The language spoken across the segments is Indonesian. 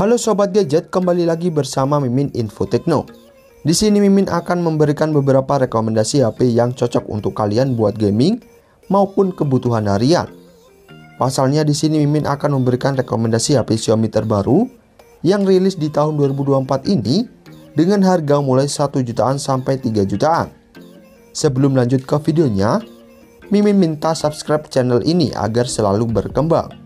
Halo Sobat Gadget, kembali lagi bersama Mimin Info Tekno. Di sini Mimin akan memberikan beberapa rekomendasi HP yang cocok untuk kalian buat gaming maupun kebutuhan harian. Pasalnya di sini Mimin akan memberikan rekomendasi HP Xiaomi terbaru yang rilis di tahun 2024 ini dengan harga mulai 1 jutaan sampai 3 jutaan. Sebelum lanjut ke videonya, Mimin minta subscribe channel ini agar selalu berkembang.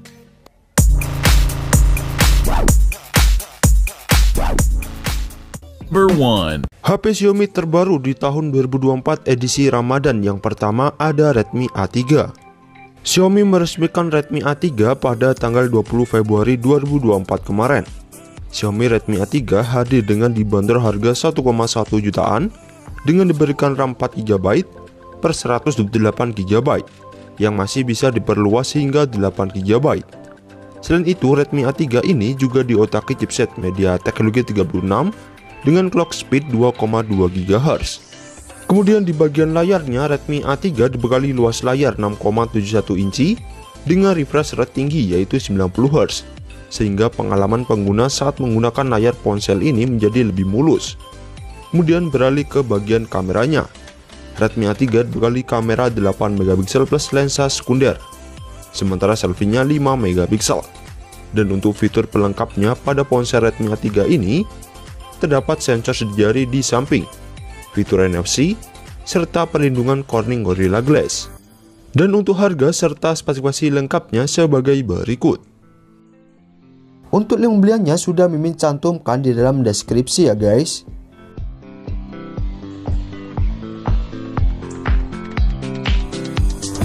Number 1. HP Xiaomi terbaru di tahun 2024 edisi Ramadan yang pertama ada Redmi A3. Xiaomi meresmikan Redmi A3 pada tanggal 20 Februari 2024 kemarin. Xiaomi Redmi A3 hadir dengan dibanderol harga 1,1 jutaan dengan diberikan RAM 4GB per 128GB yang masih bisa diperluas hingga 8GB. Selain itu, Redmi A3 ini juga diotaki chipset MediaTek Helio G36 dengan clock speed 2,2 GHz. Kemudian di bagian layarnya, Redmi A3 dibekali luas layar 6,71 inci dengan refresh rate tinggi yaitu 90 Hz, sehingga pengalaman pengguna saat menggunakan layar ponsel ini menjadi lebih mulus. Kemudian beralih ke bagian kameranya. Redmi A3 dibekali kamera 8MP plus lensa sekunder, sementara selfie-nya 5MP. Dan untuk fitur pelengkapnya pada ponsel Redmi A3 ini terdapat sensor jari di samping, fitur NFC, serta perlindungan Corning Gorilla Glass. Dan untuk harga serta spesifikasi lengkapnya sebagai berikut. Untuk link pembeliannya sudah Mimin cantumkan di dalam deskripsi ya guys.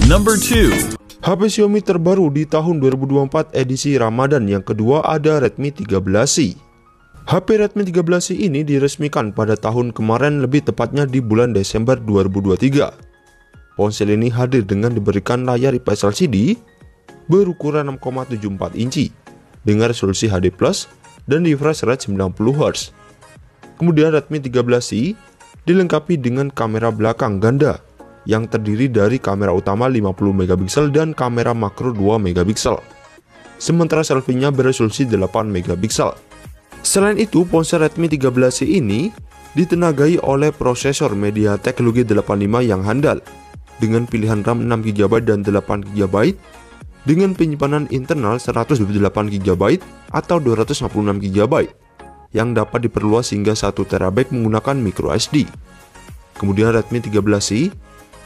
Number 2. HP Xiaomi terbaru di tahun 2024 edisi Ramadan yang kedua ada Redmi 13C. HP Redmi 13C ini diresmikan pada tahun kemarin, lebih tepatnya di bulan Desember 2023. Ponsel ini hadir dengan diberikan layar IPS LCD berukuran 6,74 inci dengan resolusi HD+ dan refresh rate 90 Hz. Kemudian Redmi 13C dilengkapi dengan kamera belakang ganda yang terdiri dari kamera utama 50MP dan kamera makro 2MP. Sementara selfie-nya beresolusi 8MP. Selain itu, ponsel Redmi 13C ini ditenagai oleh prosesor MediaTek Helio G85 yang handal dengan pilihan RAM 6GB dan 8GB dengan penyimpanan internal 128GB atau 256GB yang dapat diperluas hingga 1TB menggunakan microSD. Kemudian Redmi 13C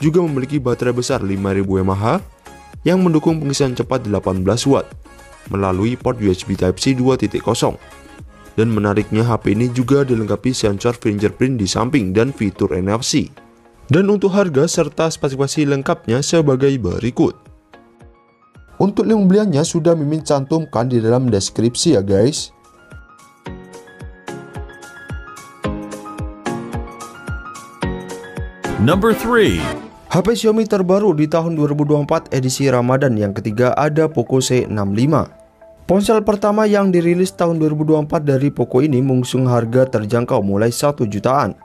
juga memiliki baterai besar 5000 mAh yang mendukung pengisian cepat 18W melalui port USB Type-C 2.0. Dan menariknya, HP ini juga dilengkapi sensor fingerprint di samping dan fitur NFC. Dan untuk harga serta spesifikasi lengkapnya sebagai berikut. Untuk link pembeliannya sudah Mimin cantumkan di dalam deskripsi ya guys. Number 3. HP Xiaomi terbaru di tahun 2024 edisi Ramadan yang ketiga ada Poco C65. Ponsel pertama yang dirilis tahun 2024 dari Poco ini mengusung harga terjangkau mulai 1 jutaan.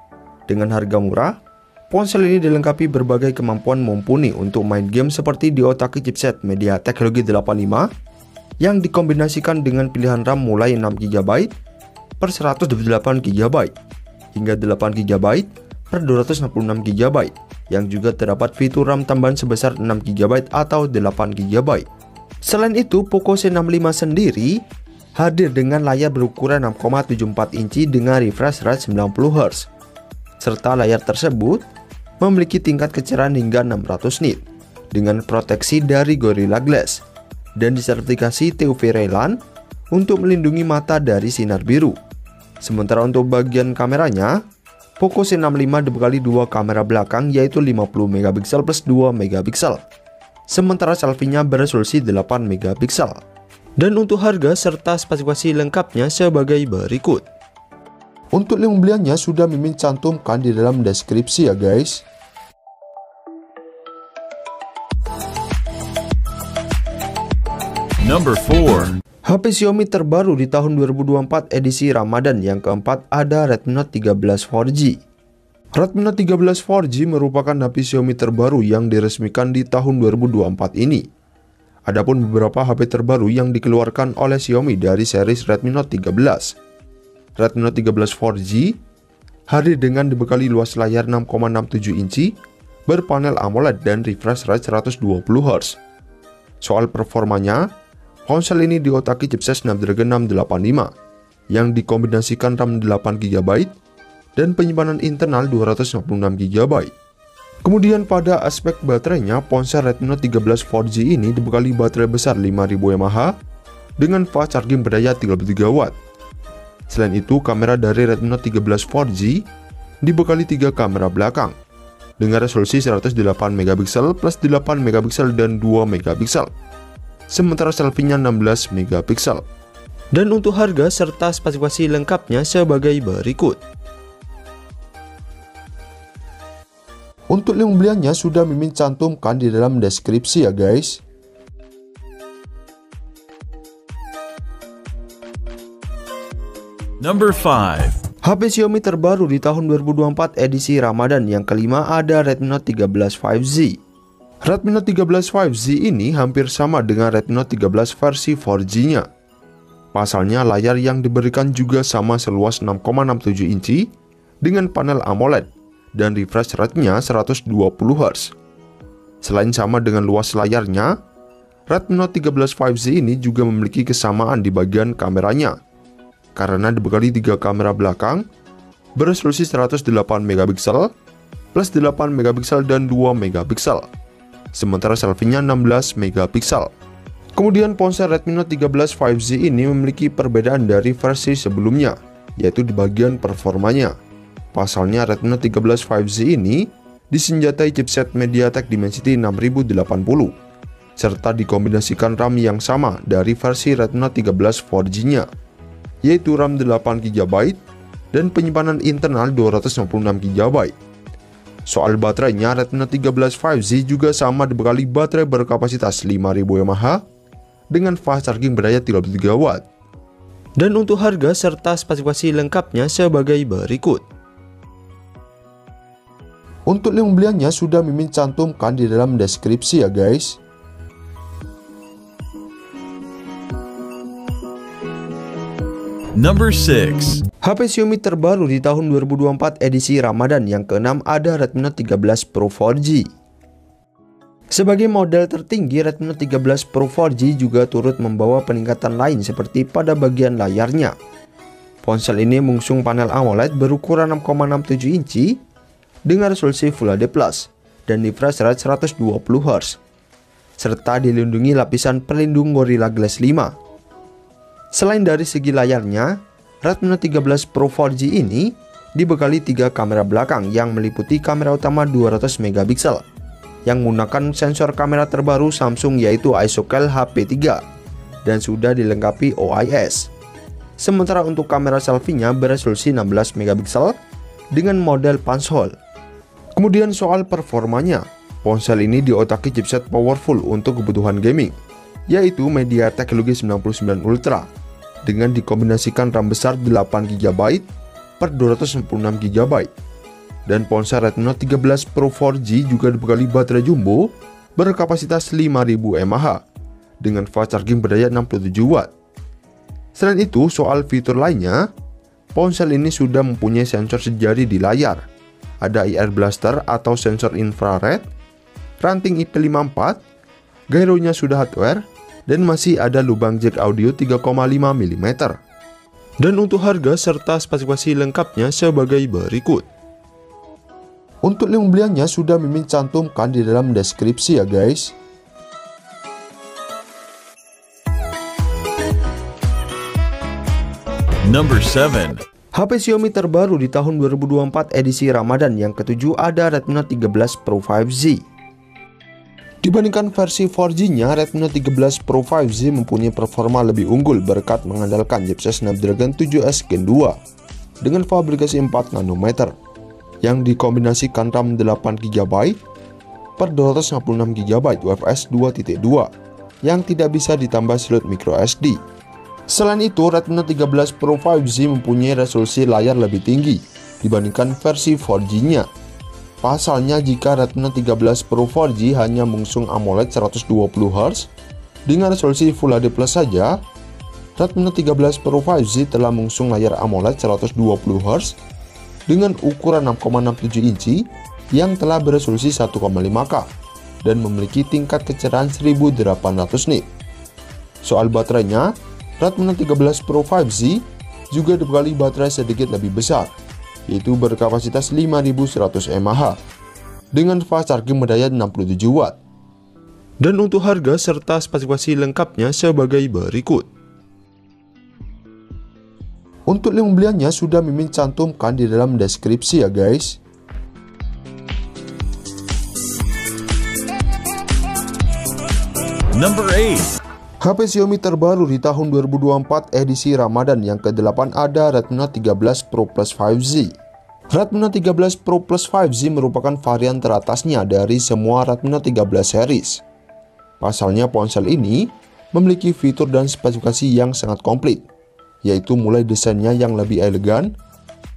Dengan harga murah, ponsel ini dilengkapi berbagai kemampuan mumpuni untuk main game seperti diotaki chipset MediaTek Helio G85 yang dikombinasikan dengan pilihan RAM mulai 6GB per 128GB hingga 8GB per 256GB yang juga terdapat fitur RAM tambahan sebesar 6GB atau 8GB. Selain itu, Poco C65 sendiri hadir dengan layar berukuran 6,74 inci dengan refresh rate 90 Hz. Serta layar tersebut memiliki tingkat kecerahan hingga 600 nit dengan proteksi dari Gorilla Glass dan disertifikasi TUV Raylan untuk melindungi mata dari sinar biru. Sementara untuk bagian kameranya, Poco C65 dibekali dua kamera belakang yaitu 50MP plus 2MP. Sementara selfie-nya beresolusi 8MP. Dan untuk harga serta spesifikasi lengkapnya sebagai berikut. Untuk link pembeliannya sudah Mimin cantumkan di dalam deskripsi ya guys. Number 4. HP Xiaomi terbaru di tahun 2024 edisi Ramadan yang keempat ada Redmi Note 13 4G. Redmi Note 13 4G merupakan HP Xiaomi terbaru yang diresmikan di tahun 2024 ini. Adapun beberapa HP terbaru yang dikeluarkan oleh Xiaomi dari series Redmi Note 13. Redmi Note 13 4G hadir dengan dibekali luas layar 6,67 inci, berpanel AMOLED dan refresh rate 120Hz. Soal performanya, ponsel ini diotaki chipset Snapdragon 685 yang dikombinasikan RAM 8GB dan penyimpanan internal 256GB. Kemudian pada aspek baterainya, ponsel Redmi Note 13 4G ini dibekali baterai besar 5000 mAh dengan fast charging berdaya 33W. Selain itu, kamera dari Redmi Note 13 4G dibekali 3 kamera belakang dengan resolusi 108MP plus 8MP dan 2MP. Sementara selfie-nya 16MP. Dan untuk harga serta spesifikasi lengkapnya sebagai berikut. Untuk link pembeliannya sudah Mimin cantumkan di dalam deskripsi ya guys. Number 5. HP Xiaomi terbaru di tahun 2024 edisi Ramadan yang kelima ada Redmi Note 13 5G. Redmi Note 13 5G ini hampir sama dengan Redmi Note 13 versi 4G-nya. Pasalnya layar yang diberikan juga sama seluas 6,67 inci dengan panel AMOLED dan refresh rate-nya 120Hz. Selain sama dengan luas layarnya, Redmi Note 13 5G ini juga memiliki kesamaan di bagian kameranya, karena dibekali 3 kamera belakang beresolusi 108MP plus 8MP dan 2MP. Sementara selfie-nya 16MP. Kemudian ponsel Redmi Note 13 5G ini memiliki perbedaan dari versi sebelumnya, yaitu di bagian performanya. Pasalnya Redmi Note 13 5G ini disenjatai chipset MediaTek Dimensity 6080 serta dikombinasikan RAM yang sama dari versi Redmi Note 13 4G-nya, yaitu RAM 8GB dan penyimpanan internal 256GB. Soal baterainya, Redmi Note 13 5G juga sama dibekali baterai berkapasitas 5000 mAh dengan fast charging berdaya 33W. Dan untuk harga serta spesifikasi lengkapnya sebagai berikut. Untuk link pembeliannya sudah Mimin cantumkan di dalam deskripsi ya guys. Number 6. HP Xiaomi terbaru di tahun 2024 edisi Ramadan yang keenam ada Redmi Note 13 Pro 4G. Sebagai model tertinggi, Redmi Note 13 Pro 4G juga turut membawa peningkatan lain seperti pada bagian layarnya. Ponsel ini mengusung panel AMOLED berukuran 6,67 inci dengan resolusi Full HD+ dan refresh rate 120Hz, serta dilindungi lapisan pelindung Gorilla Glass 5. Selain dari segi layarnya, Redmi Note 13 Pro 4G ini dibekali 3 kamera belakang yang meliputi kamera utama 200MP yang menggunakan sensor kamera terbaru Samsung yaitu ISOCELL HP3 dan sudah dilengkapi OIS. Sementara untuk kamera selfie-nya beresolusi 16MP dengan model punch hole. Kemudian soal performanya, ponsel ini diotaki chipset powerful untuk kebutuhan gaming, yaitu MediaTek Helio G99 Ultra dengan dikombinasikan RAM besar 8GB per 256GB. Dan ponsel Redmi Note 13 Pro 4G juga dibekali baterai jumbo berkapasitas 5000 mAh dengan fast charging berdaya 67W. Selain itu, soal fitur lainnya, ponsel ini sudah mempunyai sensor sejari di layar. Ada IR blaster atau sensor infrared, ranting IP54, gyronya sudah hardware, dan masih ada lubang jack audio 3,5mm. Dan untuk harga serta spesifikasi lengkapnya sebagai berikut. Untuk link pembeliannya sudah Mimin cantumkan di dalam deskripsi ya guys. Number 7. HP Xiaomi terbaru di tahun 2024 edisi Ramadan yang ketujuh ada Redmi Note 13 Pro 5G. Dibandingkan versi 4G-nya, Redmi Note 13 Pro 5G mempunyai performa lebih unggul berkat mengandalkan chipset Snapdragon 7S Gen 2 dengan fabrikasi 4 nanometer yang dikombinasikan RAM 8GB per 256GB UFS 2.2 yang tidak bisa ditambah slot microSD. Selain itu, Redmi Note 13 Pro 5G mempunyai resolusi layar lebih tinggi dibandingkan versi 4G-nya. Pasalnya, jika Redmi Note 13 Pro 4G hanya mengusung AMOLED 120Hz, Dengan resolusi Full HD Plus saja, Redmi Note 13 Pro 5G telah mengusung layar AMOLED 120Hz dengan ukuran 6,67 inci yang telah beresolusi 1,5K dan memiliki tingkat kecerahan 1800 nit. Soal baterainya, Redmi Note 13 Pro 5G juga dibekali baterai sedikit lebih besar, yaitu berkapasitas 5100 mAh dengan fast charging berdaya 67 watt. Dan untuk harga serta spesifikasi lengkapnya sebagai berikut. Untuk link pembeliannya sudah Mimin cantumkan di dalam deskripsi ya guys. Number 8. HP Xiaomi terbaru di tahun 2024 edisi Ramadan yang ke-8 ada Redmi Note 13 Pro Plus 5G. Redmi Note 13 Pro Plus 5G merupakan varian teratasnya dari semua Redmi Note 13 series. Pasalnya ponsel ini memiliki fitur dan spesifikasi yang sangat komplit, yaitu mulai desainnya yang lebih elegan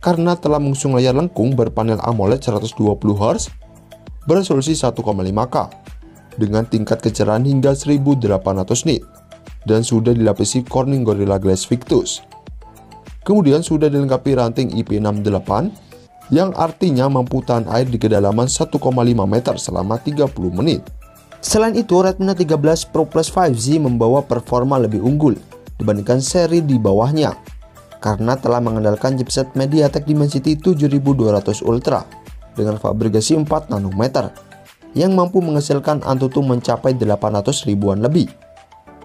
karena telah mengusung layar lengkung berpanel AMOLED 120Hz beresolusi 1,5K dengan tingkat kecerahan hingga 1800 nit dan sudah dilapisi Corning Gorilla Glass Victus. Kemudian sudah dilengkapi ranting IP68 yang artinya mampu tahan air di kedalaman 1,5 meter selama 30 menit. Selain itu, Redmi Note 13 Pro Plus 5G membawa performa lebih unggul dibandingkan seri di bawahnya karena telah mengandalkan chipset MediaTek Dimensity 7200 Ultra dengan fabrikasi 4 nanometer yang mampu menghasilkan Antutu mencapai 800 ribuan lebih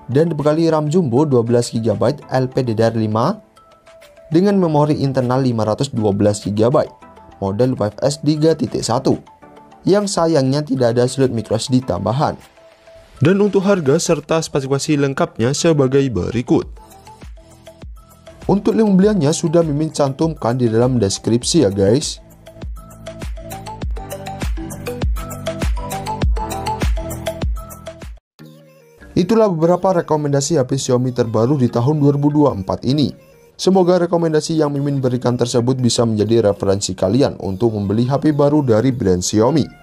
dan dibekali RAM jumbo 12GB LPDDR5 dengan memori internal 512GB model UFS 3.1 yang sayangnya tidak ada slot microSD tambahan. Dan untuk harga serta spesifikasi lengkapnya sebagai berikut. Untuk link pembeliannya sudah Mimin cantumkan di dalam deskripsi ya guys. Itulah beberapa rekomendasi HP Xiaomi terbaru di tahun 2024 ini. Semoga rekomendasi yang Mimin berikan tersebut bisa menjadi referensi kalian untuk membeli HP baru dari brand Xiaomi.